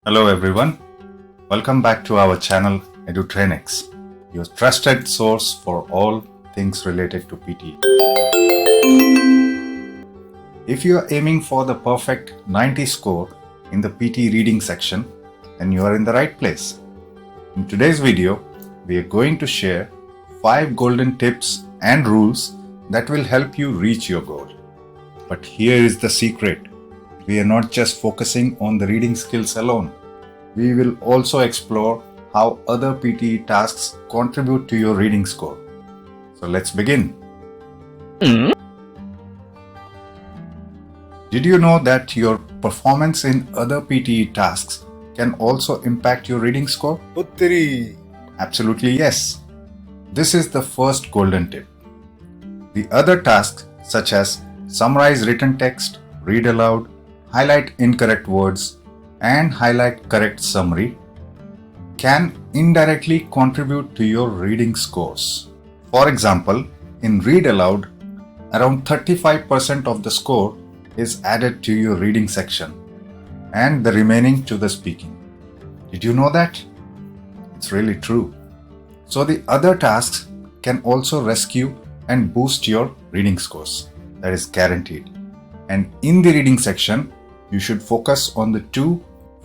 Hello everyone, welcome back to our channel Edutrainex, your trusted source for all things related to PTE. If you are aiming for the perfect 90 score in the PTE Reading Section, then you are in the right place. In today's video, we are going to share 5 golden tips and rules that will help you reach your goal. But here is the secret. We are not just focusing on the reading skills alone. We will also explore how other PTE tasks contribute to your reading score. So let's begin. Did you know that your performance in other PTE tasks can also impact your reading score? Puttiri. Absolutely yes. This is the first golden tip. The other tasks such as summarize written text, read aloud, highlight incorrect words, and highlight correct summary can indirectly contribute to your reading scores. For example, in read aloud, around 35% of the score is added to your reading section and the remaining to the speaking. Did you know that? It's really true. So the other tasks can also rescue and boost your reading scores. That is guaranteed. And in the reading section, you should focus on the 2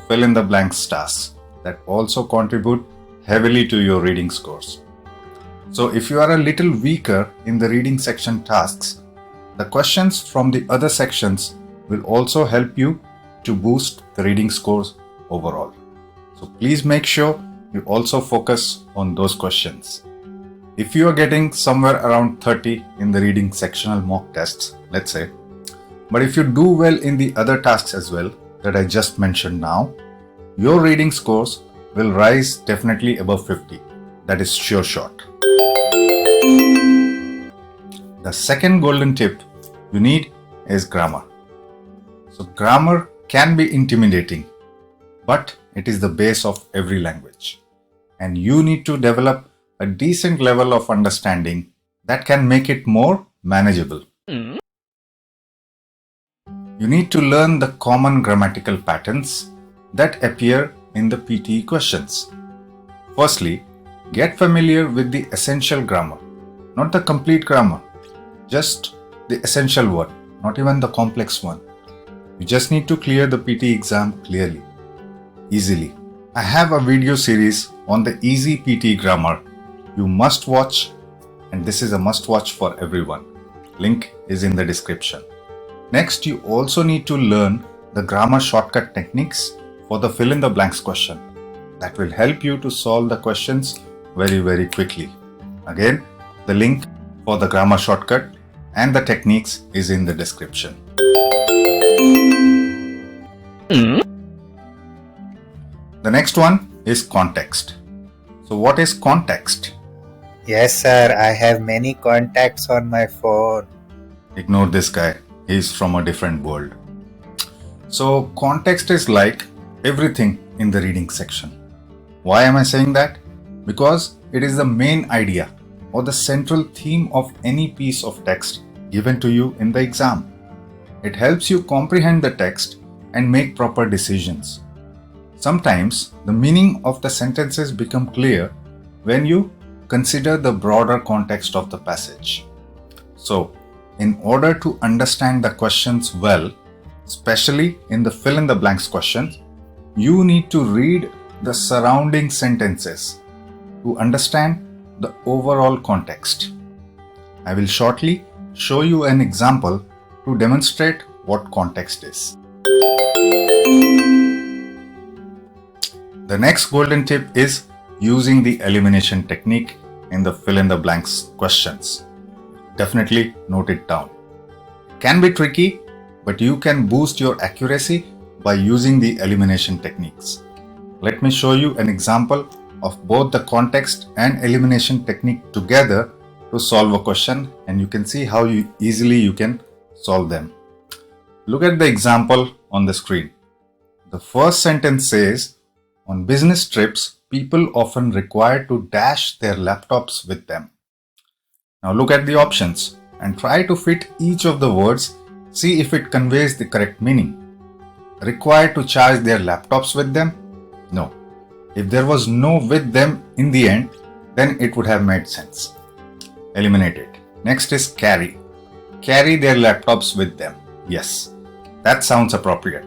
fill in the blanks tasks that also contribute heavily to your reading scores. So if you are a little weaker in the reading section tasks, the questions from the other sections will also help you to boost the reading scores overall. So please make sure you also focus on those questions. If you are getting somewhere around 30 in the reading sectional mock tests, let's say, but if you do well in the other tasks as well that I just mentioned now, your reading scores will rise definitely above 50. That is sure shot. The second golden tip you need is grammar. So grammar can be intimidating, but it is the base of every language. And you need to develop a decent level of understanding that can make it more manageable. You need to learn the common grammatical patterns that appear in the PTE questions. Firstly, get familiar with the essential grammar, not the complete grammar, just the essential one, not even the complex one. You just need to clear the PTE exam clearly, easily. I have a video series on the easy PTE grammar you must watch, and this is a must watch for everyone. Link is in the description. Next, you also need to learn the grammar shortcut techniques for the fill in the blanks question. That will help you to solve the questions very quickly. Again, the link for the grammar shortcut and the techniques is in the description. The next one is context. So what is context? Yes, sir. I have many contacts on my phone. Ignore this guy. He's from a different world. So context is like everything in the reading section. Why am I saying that? Because it is the main idea or the central theme of any piece of text given to you in the exam. It helps you comprehend the text and make proper decisions. Sometimes the meaning of the sentences become clear when you consider the broader context of the passage. So, in order to understand the questions well, especially in the fill in the blanks questions, you need to read the surrounding sentences to understand the overall context. I will shortly show you an example to demonstrate what context is. The next golden tip is using the elimination technique in the fill in the blanks questions. Definitely note it down. It can be tricky, but you can boost your accuracy by using the elimination techniques. Let me show you an example of both the context and elimination technique together to solve a question, and you can see how easily you can solve them. Look at the example on the screen. The first sentence says, on business trips, people often require to dash their laptops with them. Now look at the options and try to fit each of the words, see if it conveys the correct meaning. Required to charge their laptops with them? No. If there was no with them in the end, then it would have made sense. Eliminate it. Next is carry. Carry their laptops with them. Yes, that sounds appropriate.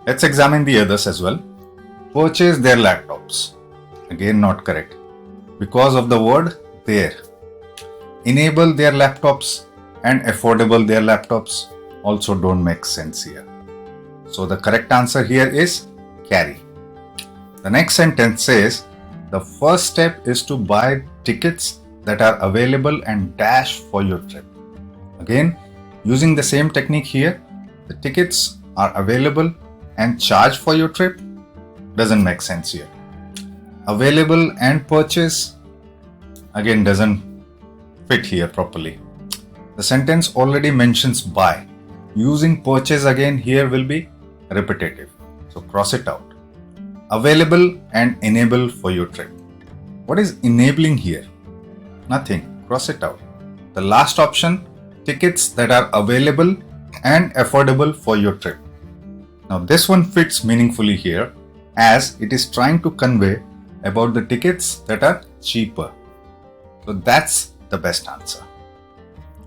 Let's examine the others as well. Purchase their laptops. Again, not correct because of the word their. Enable their laptops and affordable their laptops also don't make sense here. So the correct answer here is carry. The next sentence says, the first step is to buy tickets that are available and dash for your trip. Again, using the same technique here, the tickets are available and charge for your trip doesn't make sense here. Available and purchase again doesn't fit here properly. The sentence already mentions buy. Using purchase again here will be repetitive. So cross it out. Available and enable for your trip. What is enabling here? Nothing. Cross it out. The last option, tickets that are available and affordable for your trip. Now this one fits meaningfully here as it is trying to convey about the tickets that are cheaper. So that's the best answer.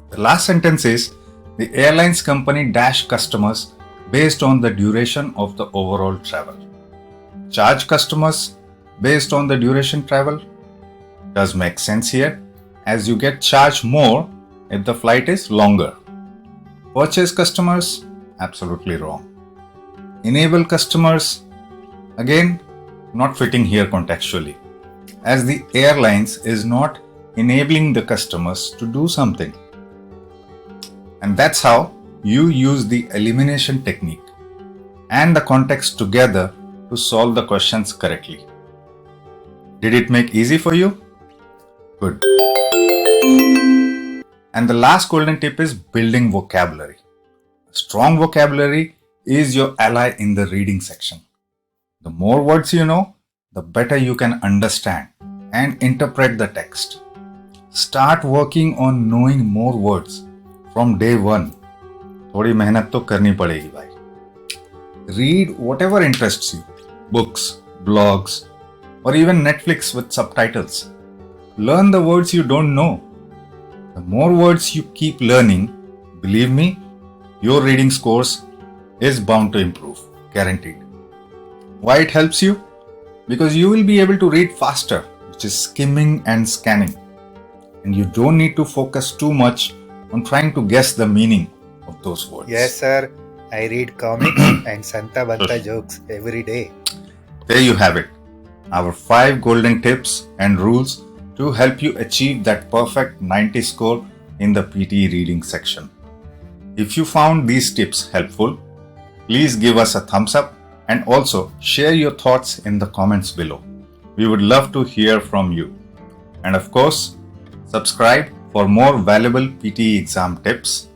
The last sentence is, the airlines company dash customers based on the duration of the overall travel. Charge customers based on the duration travel does make sense here as you get charged more if the flight is longer. Purchase customers, absolutely wrong. Enable customers, again not fitting here contextually as the airlines is not enabling the customers to do something. And that's how you use the elimination technique and the context together to solve the questions correctly. Did it make easy for you? Good. And the last golden tip is building vocabulary. Strong vocabulary is your ally in the reading section. The more words you know, the better you can understand and interpret the text. Start working on knowing more words from day one. थोड़ी मेहनत तो करनी पड़ेगी भाई. Read whatever interests you. Books, blogs, or even Netflix with subtitles. Learn the words you don't know. The more words you keep learning, believe me, your reading scores is bound to improve, guaranteed. Why it helps you? Because you will be able to read faster, which is skimming and scanning. And you don't need to focus too much on trying to guess the meaning of those words. Yes, sir. I read comics and Santa Banta jokes every day. There you have it. Our 5 golden tips and rules to help you achieve that perfect 90 score in the PTE reading section. If you found these tips helpful, please give us a thumbs up and also share your thoughts in the comments below. We would love to hear from you. And of course, subscribe for more valuable PTE exam tips.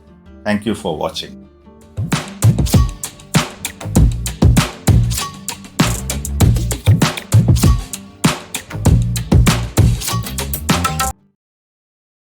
Thank you for watching.